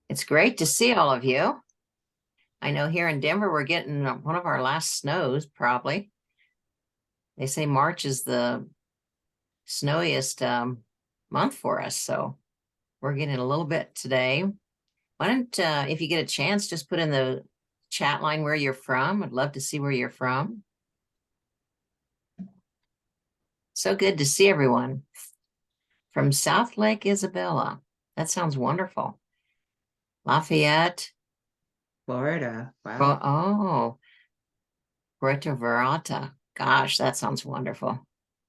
It's great to see all of you. I know here in Denver, we're getting one of our last snows, probably. They say March is the snowiest month for us, so we're getting a little bit today. Why don't, if you get a chance, just put in the chat line where you're from. I'd love to see where you're from. So good to see everyone. From South Lake Isabella. That sounds wonderful. Lafayette. Florida. Wow. Oh, Puerto Vallarta. Gosh, that sounds wonderful.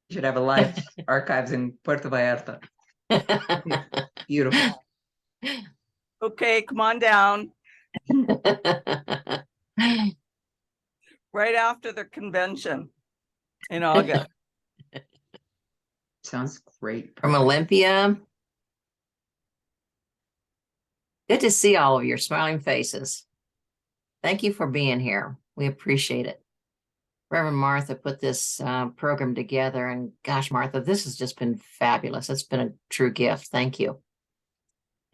You should have a life archives in Puerto Vallarta. Beautiful. Okay, come on down. Right after the convention in August. Sounds great. From Olympia. Good to see all of your smiling faces. Thank you for being here. We appreciate it. Reverend Martha put this program together, and gosh, Martha, this has just been fabulous. It's been a true gift. Thank you.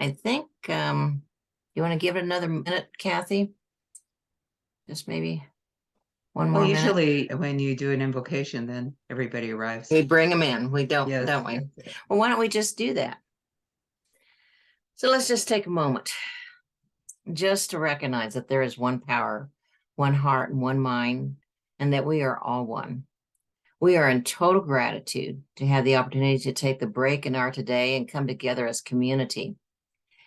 I think you want to give it another minute, Kathy? Just maybe one more minute. Usually when you do an invocation, then everybody arrives. We bring them in. We don't, Yes. don't we? Well, why don't we just do that? So let's just take a moment just to recognize that there is one power, one heart, and one mind, and that we are all one. We are in total gratitude to have the opportunity to take the break in our today and come together as community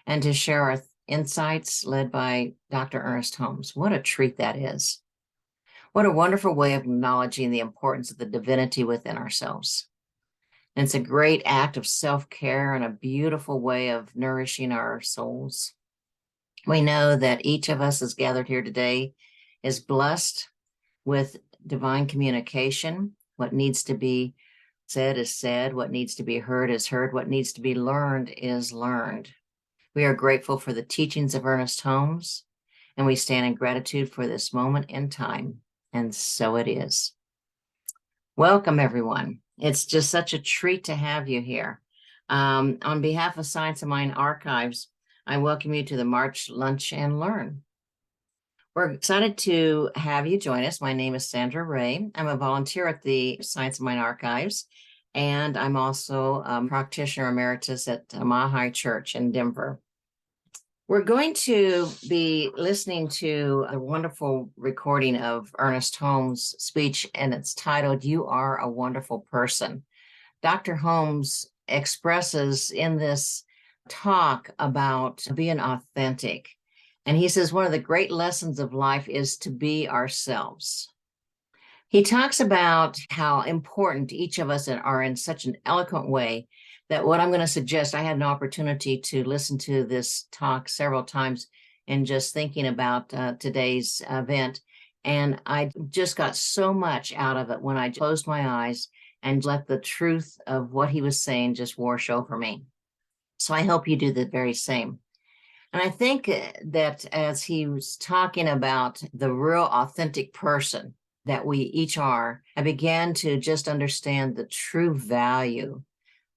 and to share our insights led by Dr. Ernest Holmes. What a treat that is. What a wonderful way of acknowledging the importance of the divinity within ourselves. And it's a great act of self-care and a beautiful way of nourishing our souls. We know that each of us is gathered here today is blessed with divine communication. What needs to be said is said. What needs to be heard is heard. What needs to be learned is learned. We are grateful for the teachings of Ernest Holmes, and we stand in gratitude for this moment in time. And so it is. Welcome, everyone. It's just such a treat to have you here. On behalf of Science of Mind Archives, I welcome you to the March Lunch and Learn. We're excited to have you join us. My name is Sandra Reay. I'm a volunteer at the Science of Mind Archives, and I'm also a practitioner emeritus at Mahai Church in Denver. We're going to be listening to a wonderful recording of Ernest Holmes' speech, and it's titled, "You Are a Wonderful Person." Dr. Holmes expresses in this talk about being authentic. And he says one of the great lessons of life is to be ourselves. He talks about how important each of us are in such an eloquent way that what I'm going to suggest, I had an opportunity to listen to this talk several times and just thinking about today's event. And I just got so much out of it when I closed my eyes and let the truth of what he was saying just wash over me. So I hope you do the very same. And I think that as he was talking about the real authentic person that we each are, I began to just understand the true value,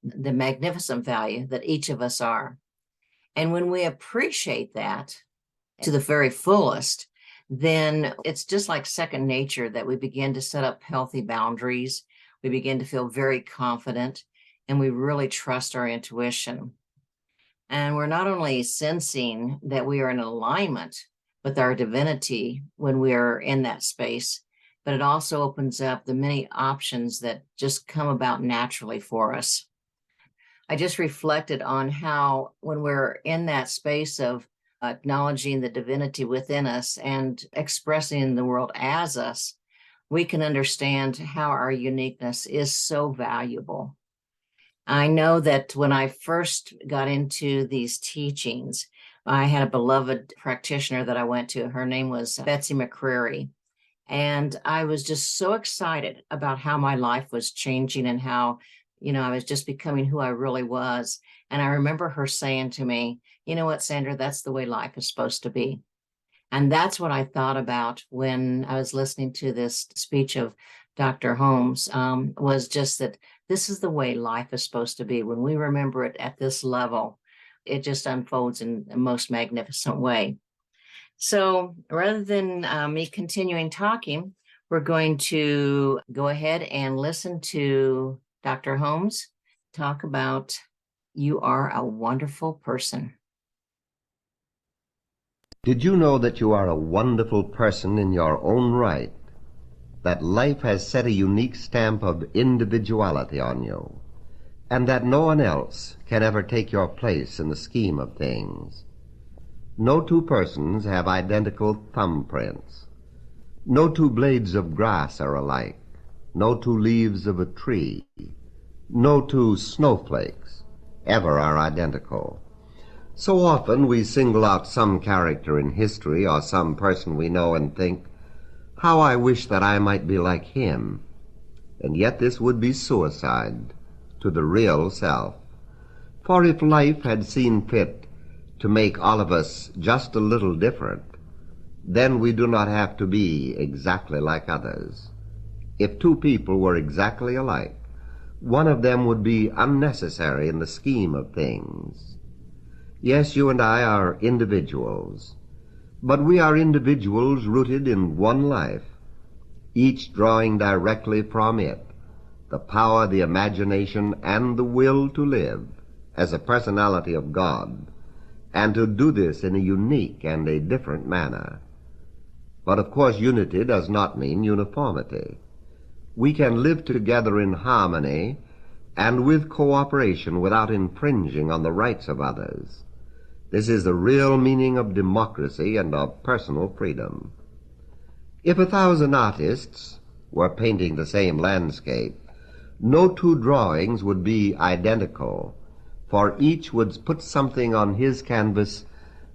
the magnificent value that each of us are. And when we appreciate that to the very fullest, then it's just like second nature that we begin to set up healthy boundaries. We begin to feel very confident, and we really trust our intuition. And we're not only sensing that we are in alignment with our divinity when we are in that space, but it also opens up the many options that just come about naturally for us. I just reflected on how when we're in that space of acknowledging the divinity within us and expressing the world as us, we can understand how our uniqueness is so valuable. I know that when I first got into these teachings, I had a beloved practitioner that I went to. Her name was Betsy McCreary. And I was just so excited about how my life was changing and how, I was just becoming who I really was. And I remember her saying to me, "You know what, Sandra, that's the way life is supposed to be." And that's what I thought about when I was listening to this speech of Dr. Holmes, was just that this is the way life is supposed to be. When we remember it at this level, it just unfolds in the most magnificent way. So rather than me continuing talking, we're going to go ahead and listen to Dr. Holmes talk about you are a wonderful person. Did you know that you are a wonderful person in your own right? That life has set a unique stamp of individuality on you, and that no one else can ever take your place in the scheme of things. No two persons have identical thumbprints. No two blades of grass are alike. No two leaves of a tree. No two snowflakes ever are identical. So often we single out some character in history or some person we know and think, how I wish that I might be like him. And yet this would be suicide to the real self. For if life had seen fit to make all of us just a little different, then we do not have to be exactly like others. If two people were exactly alike, one of them would be unnecessary in the scheme of things. Yes, you and I are individuals, but we are individuals rooted in one life, each drawing directly from it the power, the imagination, and the will to live as a personality of God, and to do this in a unique and a different manner. But of course unity does not mean uniformity. We can live together in harmony and with cooperation without infringing on the rights of others. This is the real meaning of democracy and of personal freedom. If 1,000 artists were painting the same landscape, no two drawings would be identical, for each would put something on his canvas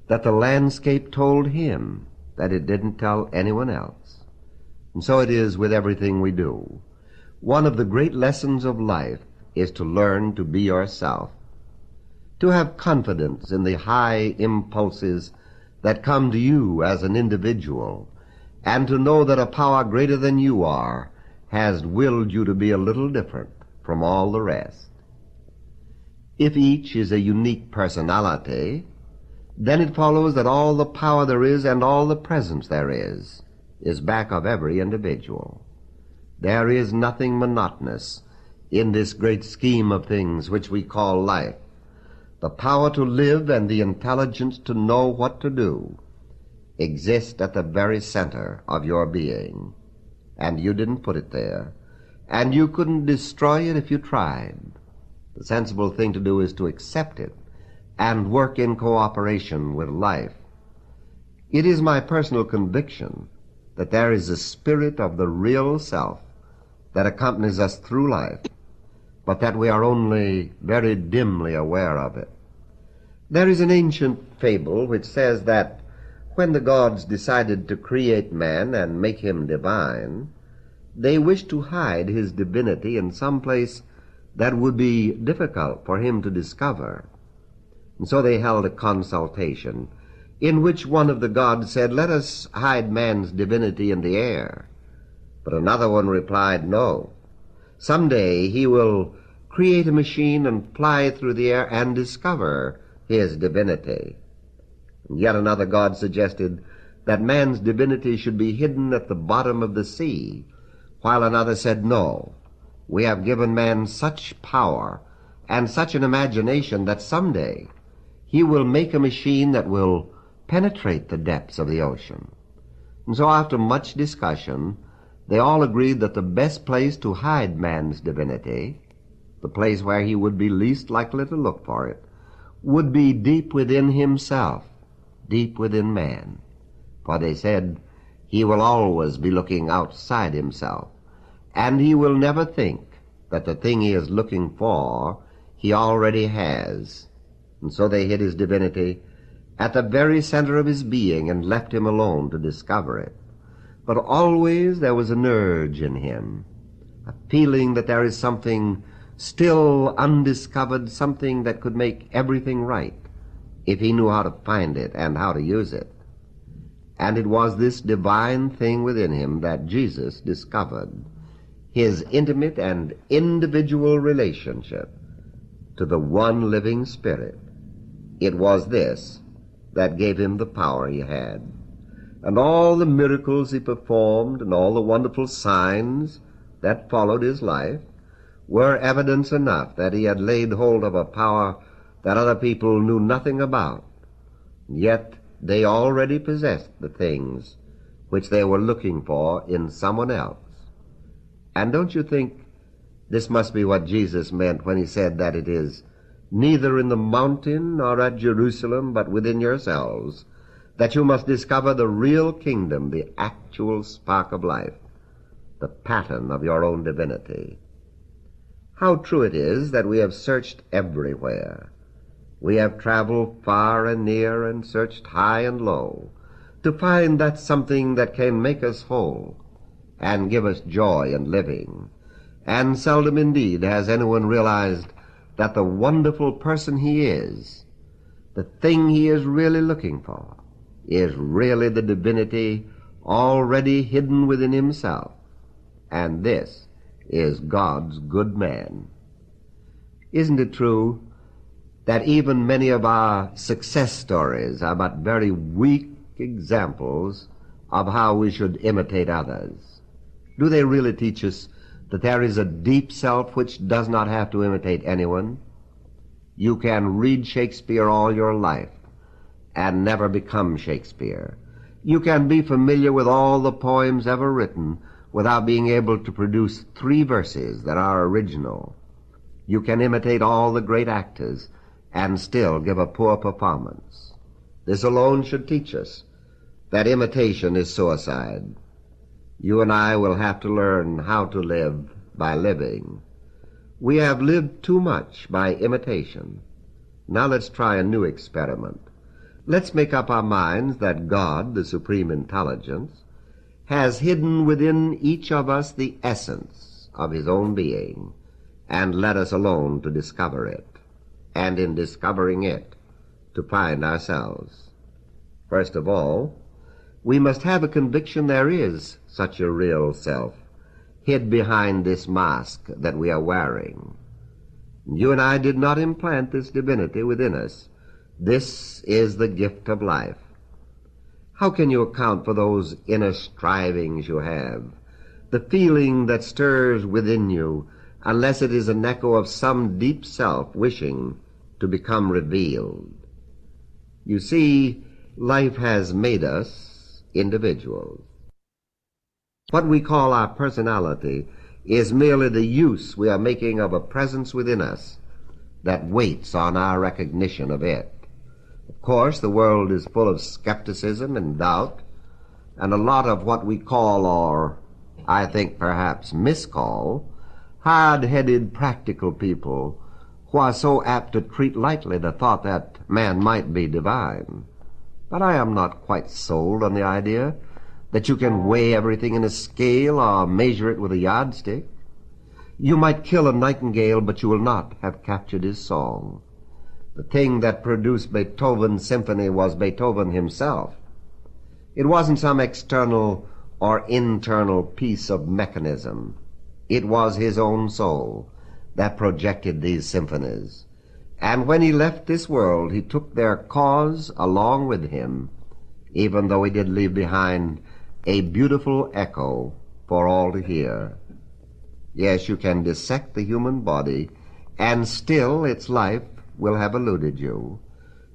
that the landscape told him that it didn't tell anyone else. And so it is with everything we do. One of the great lessons of life is to learn to be yourself, to have confidence in the high impulses that come to you as an individual, and to know that a power greater than you are has willed you to be a little different from all the rest. If each is a unique personality, then it follows that all the power there is and all the presence there is back of every individual. There is nothing monotonous in this great scheme of things which we call life. The power to live and the intelligence to know what to do exist at the very center of your being, and you didn't put it there, and you couldn't destroy it if you tried. The sensible thing to do is to accept it and work in cooperation with life. It is my personal conviction that there is a spirit of the real self that accompanies us through life, but that we are only very dimly aware of it. There is an ancient fable which says that when the gods decided to create man and make him divine, they wished to hide his divinity in some place that would be difficult for him to discover. And so they held a consultation in which one of the gods said, "Let us hide man's divinity in the air." But another one replied, "No. Someday he will create a machine and fly through the air and discover his divinity." And yet another god suggested that man's divinity should be hidden at the bottom of the sea, while another said, "No, we have given man such power and such an imagination that someday he will make a machine that will penetrate the depths of the ocean." And so after much discussion, they all agreed that the best place to hide man's divinity, the place where he would be least likely to look for it, would be deep within himself, deep within man. For they said, he will always be looking outside himself, and he will never think that the thing he is looking for he already has. And so they hid his divinity at the very center of his being and left him alone to discover it. But always there was an urge in him, a feeling that there is something still undiscovered, something that could make everything right if he knew how to find it and how to use it. And it was this divine thing within him that Jesus discovered, his intimate and individual relationship to the one living Spirit. It was this that gave him the power he had. And all the miracles he performed and all the wonderful signs that followed his life were evidence enough that he had laid hold of a power that other people knew nothing about. Yet they already possessed the things which they were looking for in someone else. And don't you think this must be what Jesus meant when he said that it is neither in the mountain nor at Jerusalem, but within yourselves, that you must discover the real kingdom, the actual spark of life, the pattern of your own divinity. How true it is that we have searched everywhere. We have traveled far and near and searched high and low to find that something that can make us whole and give us joy in living. And seldom indeed has anyone realized that the wonderful person he is, the thing he is really looking for, is really the divinity already hidden within himself. And this is God's good man. Isn't it true that even many of our success stories are but very weak examples of how we should imitate others? Do they really teach us that there is a deep self which does not have to imitate anyone? You can read Shakespeare all your life and never become Shakespeare. You can be familiar with all the poems ever written without being able to produce 3 verses that are original. You can imitate all the great actors and still give a poor performance. This alone should teach us that imitation is suicide. You and I will have to learn how to live by living. We have lived too much by imitation. Now let's try a new experiment. Let's make up our minds that God, the Supreme Intelligence, has hidden within each of us the essence of his own being, and let us alone to discover it, and in discovering it, to find ourselves. First of all, we must have a conviction there is such a real self, hid behind this mask that we are wearing. You and I did not implant this divinity within us. This is the gift of life. How can you account for those inner strivings you have, the feeling that stirs within you, unless it is an echo of some deep self wishing to become revealed? You see, life has made us individuals. What we call our personality is merely the use we are making of a presence within us that waits on our recognition of it. Of course, the world is full of skepticism and doubt, and a lot of what we call, or I think perhaps miscall, hard-headed practical people who are so apt to treat lightly the thought that man might be divine. But I am not quite sold on the idea that you can weigh everything in a scale or measure it with a yardstick. You might kill a nightingale, but you will not have captured his song. The thing that produced Beethoven's symphony was Beethoven himself. It wasn't some external or internal piece of mechanism. It was his own soul that projected these symphonies. And when he left this world, he took their cause along with him, even though he did leave behind a beautiful echo for all to hear. Yes, you can dissect the human body, and still its life will have eluded you.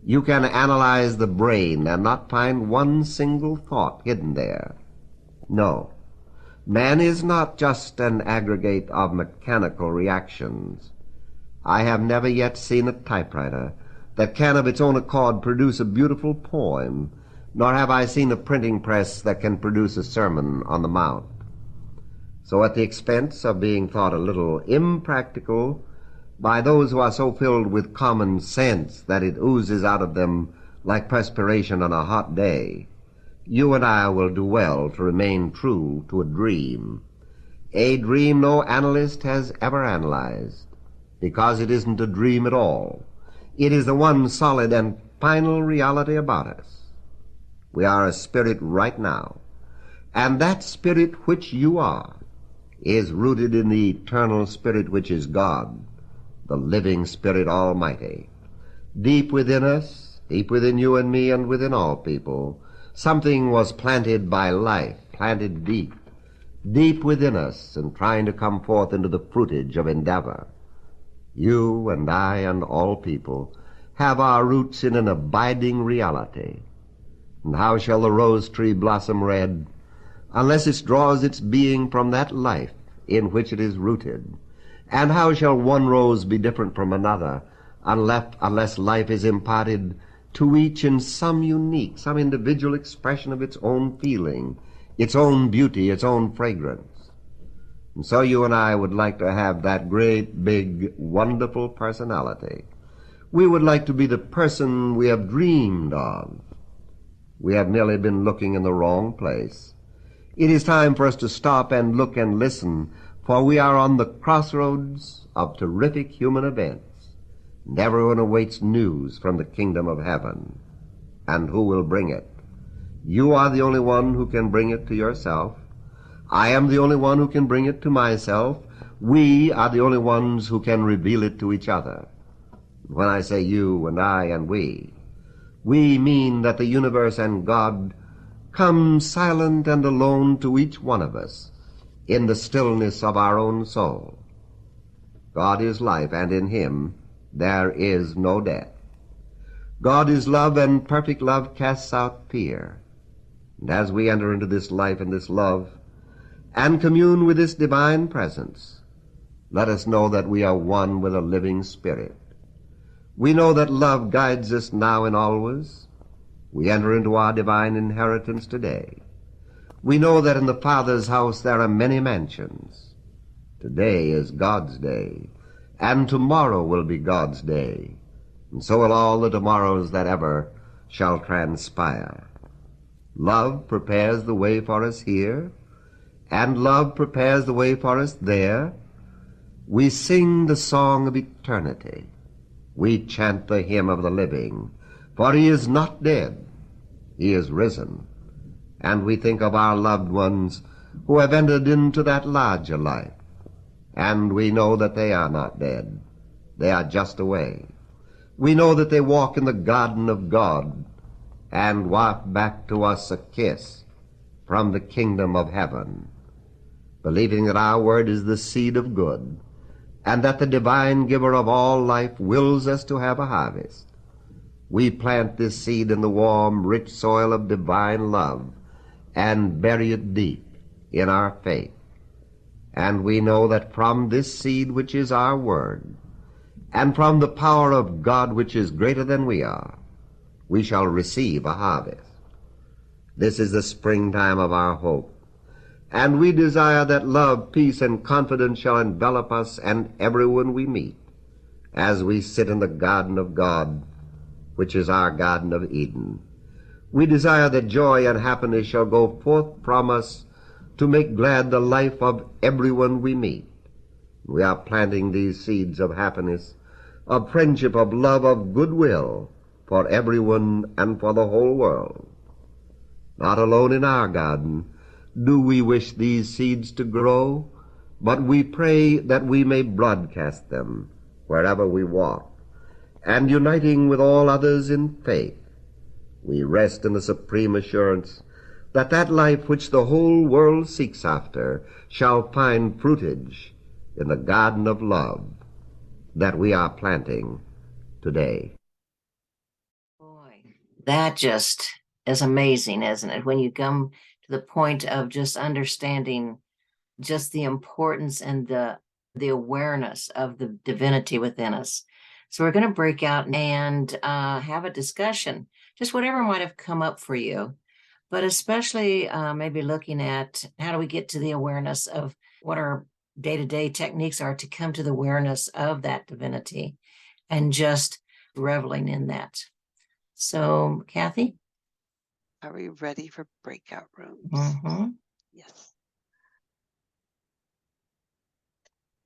You can analyze the brain and not find one single thought hidden there. No, man is not just an aggregate of mechanical reactions. I have never yet seen a typewriter that can of its own accord produce a beautiful poem, nor have I seen a printing press that can produce a Sermon on the Mount. So at the expense of being thought a little impractical by those who are so filled with common sense that it oozes out of them like perspiration on a hot day, you and I will do well to remain true to a dream no analyst has ever analyzed, because it isn't a dream at all. It is the one solid and final reality about us. We are a spirit right now, and that spirit which you are is rooted in the eternal spirit which is God, the living Spirit Almighty. Deep within us, deep within you and me and within all people, something was planted by life, planted deep, deep within us and trying to come forth into the fruitage of endeavor. You and I and all people have our roots in an abiding reality. And how shall the rose tree blossom red unless it draws its being from that life in which it is rooted? And how shall one rose be different from another unless life is imparted to each in some unique, some individual expression of its own feeling, its own beauty, its own fragrance? And so you and I would like to have that great, big, wonderful personality. We would like to be the person we have dreamed of. We have merely been looking in the wrong place. It is time for us to stop and look and listen, for we are on the crossroads of terrific human events, and everyone awaits news from the kingdom of heaven. And who will bring it? You are the only one who can bring it to yourself. I am the only one who can bring it to myself. We are the only ones who can reveal it to each other. When I say you and I and we mean that the universe and God come silent and alone to each one of us in the stillness of our own soul. God is life, and in him there is no death. God is love, and perfect love casts out fear. And as we enter into this life and this love and commune with this divine presence, let us know that we are one with a living spirit. We know that love guides us now and always. We enter into our divine inheritance today. We know that in the Father's house there are many mansions. Today is God's day, and tomorrow will be God's day, and so will all the tomorrows that ever shall transpire. Love prepares the way for us here, and love prepares the way for us there. We sing the song of eternity. We chant the hymn of the living, for he is not dead, he is risen. And we think of our loved ones who have entered into that larger life, and we know that they are not dead. They are just away. We know that they walk in the garden of God and waft back to us a kiss from the kingdom of heaven, believing that our word is the seed of good, and that the divine giver of all life wills us to have a harvest. We plant this seed in the warm, rich soil of divine love and bury it deep in our faith. And we know that from this seed which is our word, and from the power of God which is greater than we are, we shall receive a harvest. This is the springtime of our hope, and we desire that love, peace, and confidence shall envelop us and everyone we meet as we sit in the garden of God, which is our Garden of Eden. We desire that joy and happiness shall go forth from us to make glad the life of everyone we meet. We are planting these seeds of happiness, of friendship, of love, of goodwill for everyone and for the whole world. Not alone in our garden do we wish these seeds to grow, but we pray that we may broadcast them wherever we walk, and uniting with all others in faith, we rest in the supreme assurance that that life which the whole world seeks after shall find fruitage in the garden of love that we are planting today. Boy, that just is amazing, isn't it? When you come to the point of just understanding just the importance and the awareness of the divinity within us. So we're going to break out and have a discussion, just whatever might have come up for you, but especially maybe looking at how do we get to the awareness of what our day-to-day techniques are to come to the awareness of that divinity and just reveling in that. So, Kathy? Are we ready for breakout rooms? Mm-hmm. Yes.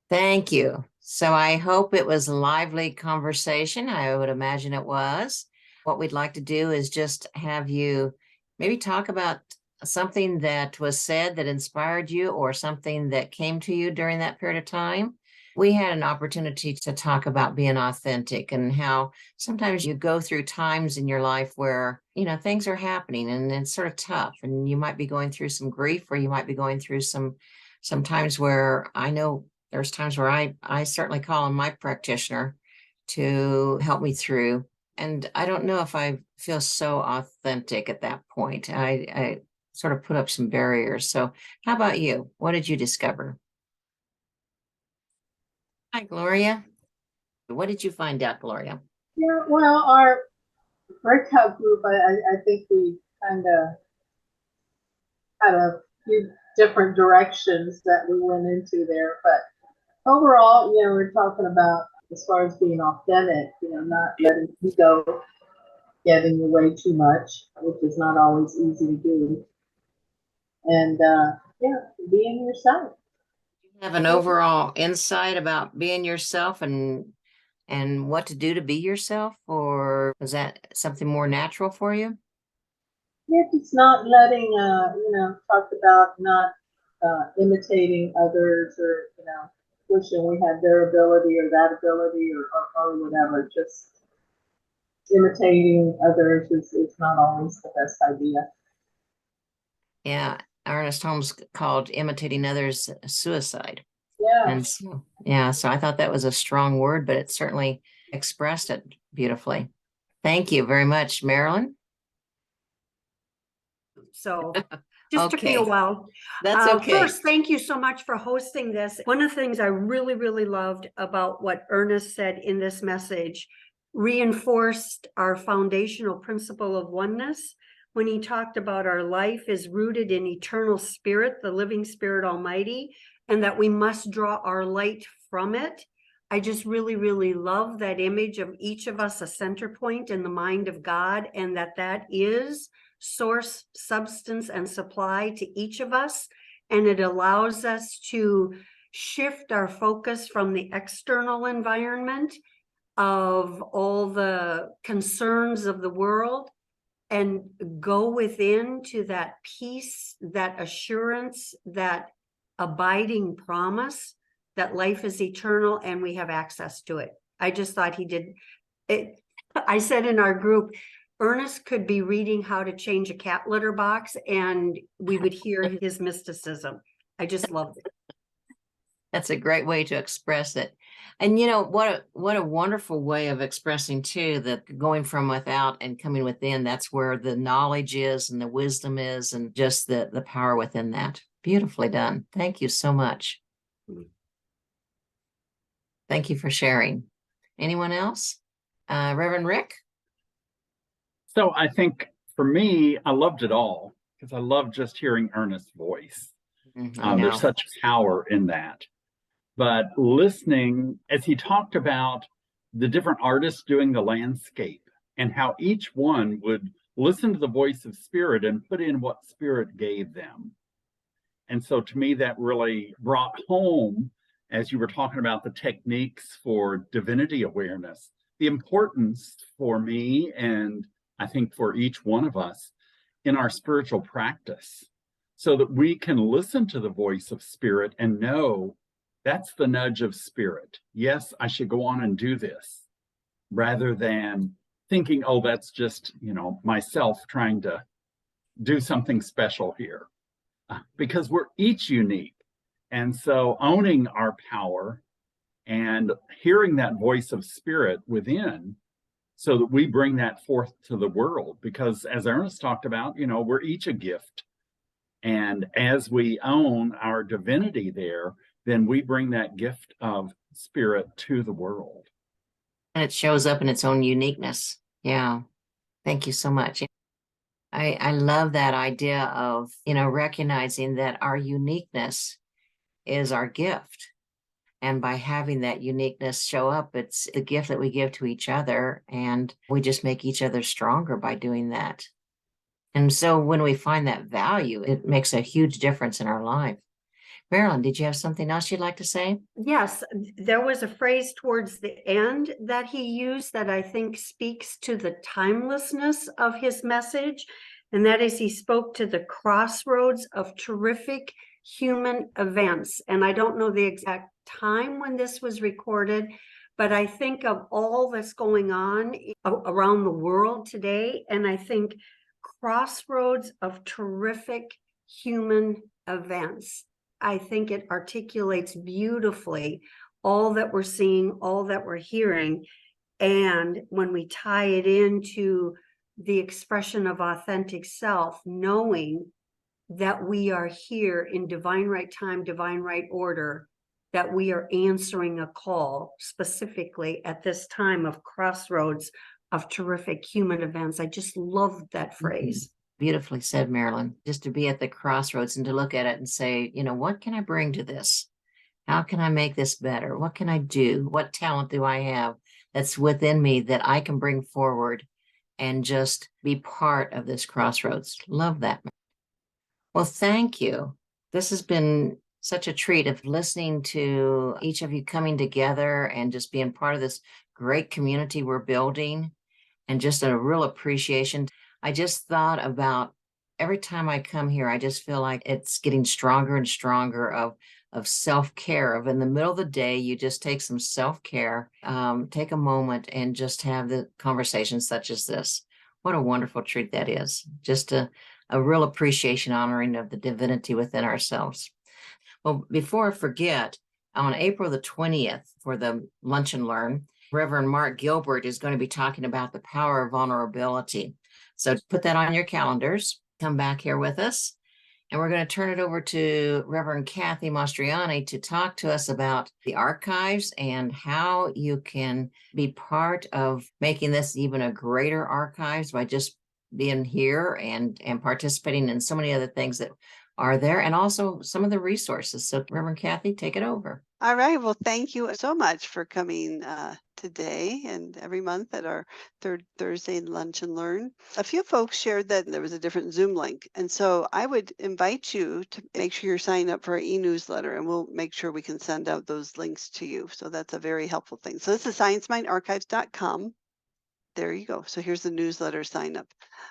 Thank you. So I hope it was a lively conversation. I would imagine it was. What we'd like to do is just have you maybe talk about something that was said that inspired you or something that came to you during that period of time. We had an opportunity to talk about being authentic and how sometimes you go through times in your life where, things are happening and it's sort of tough, and you might be going through some grief, or you might be going through some times where I know there's times where I certainly call on my practitioner to help me through. And I don't know if I feel so authentic at that point. I sort of put up some barriers. So how about you? What did you discover? Hi, Gloria. What did you find out, Gloria? Yeah, well, our breakout group, I think we kind of had a few different directions that we went into there. But overall, we're talking about as far as being authentic, not letting ego get in your way too much, which is not always easy to do. And being yourself. Have an overall insight about being yourself and what to do to be yourself, or is that something more natural for you? Yeah, it's not letting, talked about not imitating others, or, wishing we had their ability or that ability, or whatever. Just imitating others is not always the best idea. Yeah, Ernest Holmes called imitating others suicide. Yeah. And so, so I thought that was a strong word, but it certainly expressed it beautifully. Thank you very much, Marilyn. So just took me a Okay. while. That's okay. First, thank you so much for hosting this. One of the things I really, really loved about what Ernest said in this message reinforced our foundational principle of oneness when he talked about our life is rooted in eternal spirit, the living spirit almighty, and that we must draw our light from it. I just really, really love that image of each of us a center point in the mind of God, and that is source, substance, and supply to each of us. And it allows us to shift our focus from the external environment of all the concerns of the world and go within to that peace, that assurance, that abiding promise that life is eternal and we have access to it. I just thought he did it. I said in our group, Ernest could be reading how to change a cat litter box and we would hear his mysticism. I just loved it. That's a great way to express it. And what a wonderful way of expressing too, that going from without and coming within, that's where the knowledge is and the wisdom is, and just the power within that. Beautifully done. Thank you so much. Thank you for sharing. Anyone else? Reverend Rick? So I think for me, I loved it all because I love just hearing Ernest's voice. There's such power in that. But listening, as he talked about the different artists doing the landscape and how each one would listen to the voice of spirit and put in what spirit gave them. And so to me, that really brought home, as you were talking about the techniques for divinity awareness, the importance for me, and I think for each one of us, in our spiritual practice, so that we can listen to the voice of spirit and know that's the nudge of spirit. Yes, I should go on and do this, rather than thinking, oh, that's just, myself trying to do something special here. Because we're each unique. And so owning our power and hearing that voice of spirit within, so that we bring that forth to the world. Because as Ernest talked about, we're each a gift. And as we own our divinity there, then we bring that gift of spirit to the world. And it shows up in its own uniqueness. Yeah. Thank you so much. I love that idea of, recognizing that our uniqueness is our gift. And by having that uniqueness show up, it's the gift that we give to each other. And we just make each other stronger by doing that. And so when we find that value, it makes a huge difference in our life. Marilyn, did you have something else you'd like to say? Yes, there was a phrase towards the end that he used that I think speaks to the timelessness of his message. And that is, he spoke to the crossroads of terrific human events. And I don't know the exact time when this was recorded, but I think of all that's going on around the world today, and I think crossroads of terrific human events. I think it articulates beautifully all that we're seeing, all that we're hearing. And when we tie it into the expression of authentic self, knowing that we are here in divine right time, divine right order, that we are answering a call specifically at this time of crossroads of terrific human events. I just love that phrase. Beautifully said, Marilyn. Just to be at the crossroads and to look at it and say, you know, what can I bring to this? How can I make this better? What can I do? What talent do I have that's within me that I can bring forward and just be part of this crossroads? Love that. Well, thank you. This has been such a treat of listening to each of you coming together and just being part of this great community we're building, and just a real appreciation. I just thought about every time I come here, I just feel like it's getting stronger and stronger of self-care, of in the middle of the day, you just take some self-care, take a moment and just have the conversations such as this. What a wonderful treat that is. Just a real appreciation, honoring of the divinity within ourselves. Well, before I forget, on April the 20th for the Lunch and Learn, Reverend Mark Gilbert is going to be talking about the power of vulnerability. So put that on your calendars. Come back here with us. And we're going to turn it over to Reverend Kathy Mastriani to talk to us about the archives and how you can be part of making this even a greater archives by just being here and participating in so many other things that are there, and also some of the resources. So Reverend Kathy, take it over. All right. Well, thank you so much for coming today and every month at our third Thursday Lunch and Learn. A few folks shared that there was a different Zoom link. And so I would invite you to make sure you're signing up for our e-newsletter, and we'll make sure we can send out those links to you. So that's a very helpful thing. So this is sciencemindarchives.com. There you go. So here's the newsletter sign up.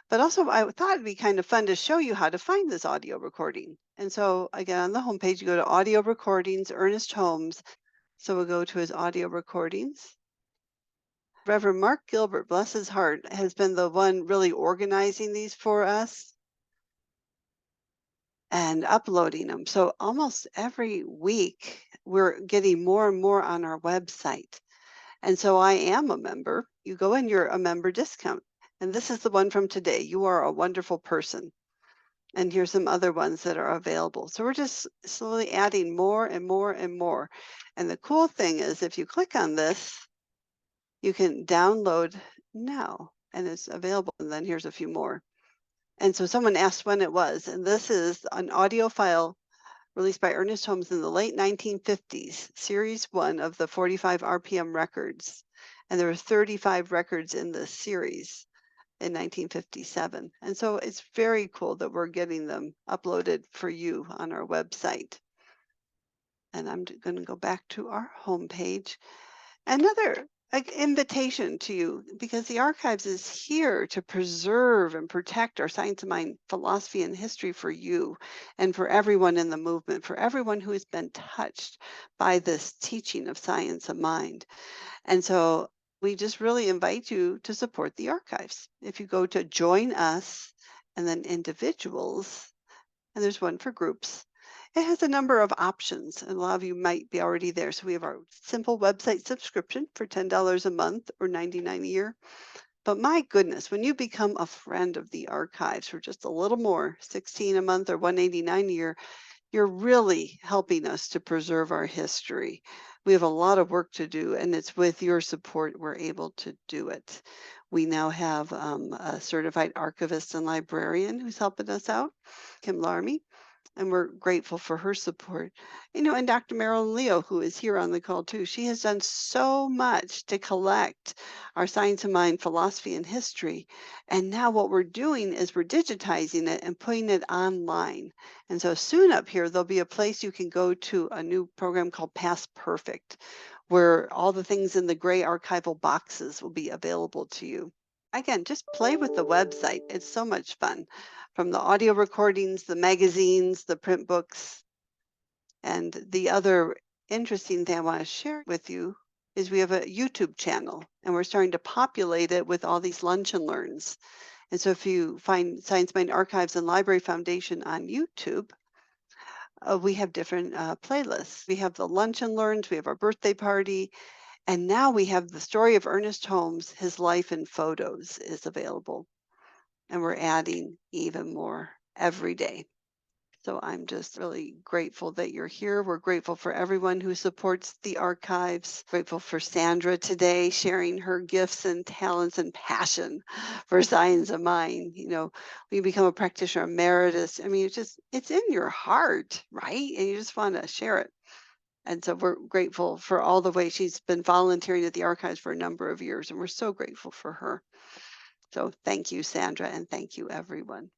But also I thought it'd be kind of fun to show you how to find this audio recording. And so again, on the homepage, you go to audio recordings, Ernest Holmes. So we'll go to his audio recordings. Reverend Mark Gilbert, bless his heart, has been the one really organizing these for us and uploading them. So almost every week, we're getting more and more on our website. And so I am a member. You go in, you're a member discount. And this is the one from today. You are a wonderful person. And here's some other ones that are available. So we're just slowly adding more and more and more. And the cool thing is if you click on this, you can download now and it's available. And then here's a few more. And so someone asked when it was, and this is an audio file released by Ernest Holmes in the late 1950s, series 1 of the 45 RPM records. And there were 35 records in this series in 1957. And so it's very cool that we're getting them uploaded for you on our website. And I'm going to go back to our homepage. Another invitation to you, because the archives is here to preserve and protect our science of mind philosophy and history for you and for everyone in the movement, for everyone who has been touched by this teaching of science of mind. And so we just really invite you to support the archives. If you go to join us and then individuals, and there's one for groups, it has a number of options, and a lot of you might be already there. So we have our simple website subscription for $10 a month or $99 a year. But my goodness, when you become a friend of the archives for just a little more, $16 a month or $189 a year, you're really helping us to preserve our history. We have a lot of work to do, and it's with your support we're able to do it. We now have a certified archivist and librarian who's helping us out, Kim Larmy. And we're grateful for her support. You know, and Dr. Marilyn Leo, who is here on the call too, she has done so much to collect our science of mind philosophy and history. And now what we're doing is we're digitizing it and putting it online. And so soon up here, there'll be a place you can go to, a new program called Past Perfect, where all the things in the gray archival boxes will be available to you. Again, just play with the website. It's so much fun. From the audio recordings, the magazines, the print books, and the other interesting thing I want to share with you is we have a YouTube channel, and we're starting to populate it with all these lunch and learns. And so if you find Science Mind Archives and Library Foundation on YouTube, we have different playlists. We have the lunch and learns, we have our birthday party, and now we have the story of Ernest Holmes, his life in photos is available. And we're adding even more every day. So I'm just really grateful that you're here. We're grateful for everyone who supports the archives. Grateful for Sandra today sharing her gifts and talents and passion for science of mind. You know, when you become a practitioner emeritus, I mean, it's in your heart, right? And you just want to share it. And so we're grateful for all the way she's been volunteering at the archives for a number of years, and we're so grateful for her. So thank you, Sandra, and thank you, everyone.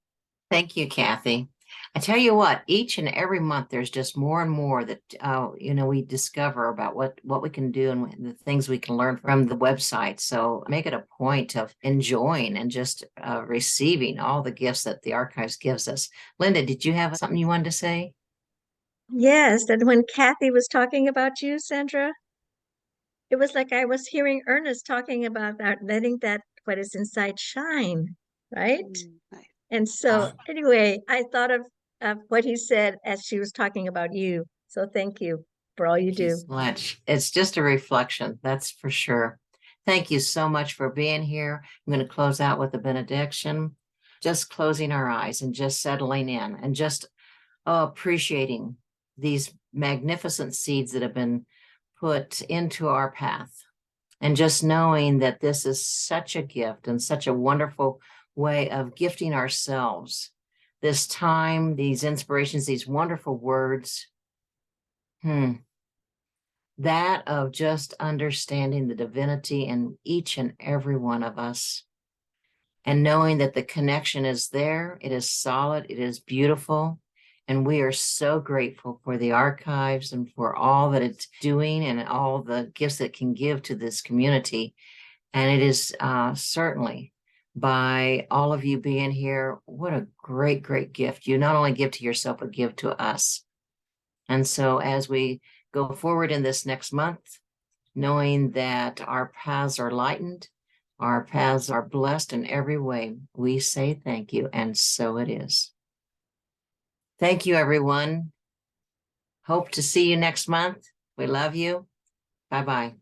Thank you, Kathy. I tell you what, each and every month, there's just more and more that, we discover about what we can do and the things we can learn from the website. So make it a point of enjoying and just receiving all the gifts that the archives gives us. Linda, did you have something you wanted to say? Yes, that when Kathy was talking about you, Sandra, it was like I was hearing Ernest talking about that, letting that what is inside shine, right? Right. And so anyway, I thought of what he said as she was talking about you. So thank you for all you Thank you do. so much. It's just a reflection, that's for sure. Thank you so much for being here. I'm going to close out with a benediction, just closing our eyes and just settling in and just appreciating these magnificent seeds that have been put into our path. And just knowing that this is such a gift and such a wonderful way of gifting ourselves this time, these inspirations, these wonderful words. That of just understanding the divinity in each and every one of us and knowing that the connection is there, it is solid, it is beautiful. And we are so grateful for the archives and for all that it's doing and all the gifts it can give to this community. And it is certainly by all of you being here, what a great, great gift. You not only give to yourself, but give to us. And so as we go forward in this next month, knowing that our paths are lightened, our paths are blessed in every way, we say thank you, and so it is. Thank you, everyone. Hope to see you next month. We love you. Bye-bye.